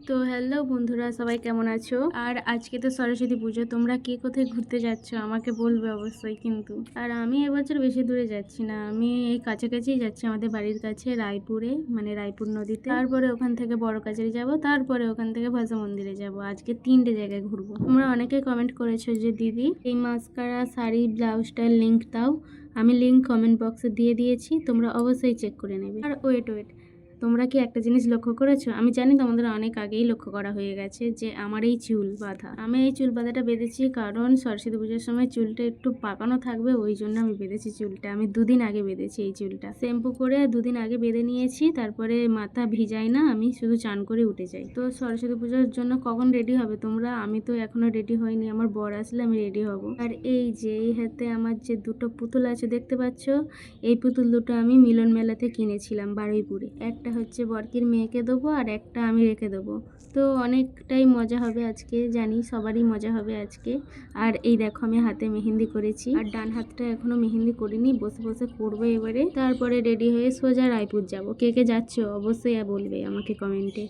তো হ্যালো বন্ধুরা, সবাই কেমন আছো? আর আজকে তো সরস্বতী পুজো, তোমরা কে কোথায় ঘুরতে যাচ্ছ আমাকে বলবে অবশ্যই কিন্তু। আর আমি এবছর বেশি দূরে যাচ্ছি না, আমি এই কাছাকাছিই যাচ্ছি, আমাদের বাড়ির কাছে রায়পুরে, মানে রায়পুর নদীতে। তারপরে ওখান থেকে বড় কাছারি যাব, তারপরে ওখান থেকে ভাষা মন্দিরে যাব। আজকে 3টে জায়গায় ঘুরবো। তোমরা অনেকে কমেন্ট করেছো যে দিদি এই মাস্কারা শাড়ি ব্লাউজটার লিঙ্ক দাও। আমি লিঙ্ক কমেন্ট বক্সে দিয়ে দিয়েছি, তোমরা অবশ্যই চেক করে নেবে। আর ওয়েট, তোমরা কি একটা জিনিস লক্ষ্য করেছো? আমি জানি তোমাদের অনেক আগেই লক্ষ্য করা হয়ে গেছে যে আমার এই চুল বাঁধা। আমি এই চুল বাঁধাটা বেঁধেছি কারণ সরস্বতী পুজোর সময় চুলটা একটু পাকানো থাকবে, ওই জন্য আমি বেঁধেছি চুলটা। আমি 2 দিন আগে বেঁধেছি এই চুলটা, শ্যাম্পু করে 2 দিন আগে বেঁধে নিয়েছি। তারপরে মাথা ভিজাই না, আমি শুধু চান করে উঠে যাই। তো সরস্বতী পুজোর জন্য কখন রেডি হবে তোমরা? আমি তো এখনো রেডি হইনি, আমার বর আসলে আমি রেডি হব। আর এই যে এই হাতে আমার যে 2টো পুতুল আছে দেখতে পাচ্ছ, এই পুতুল দুটো আমি মিলন মেলাতে কিনেছিলাম বারুইপুরে। একটা হচ্ছে বরকির মেয়েকে দেবো আর একটা আমি রেখে দেবো। তো অনেকটাই মজা হবে আজকে, জানি সবারই মজা হবে আজকে। আর এই দেখো আমি হাতে মেহেন্দি করেছি, আর ডান হাতটা এখনো মেহেন্দি করিনি, বসে বসে করবো এবারে। তারপরে রেডি হয়ে সোজা রায়পুর যাব। কে কে যাচ্ছ অবশ্যই বলবে আমাকে কমেন্টে।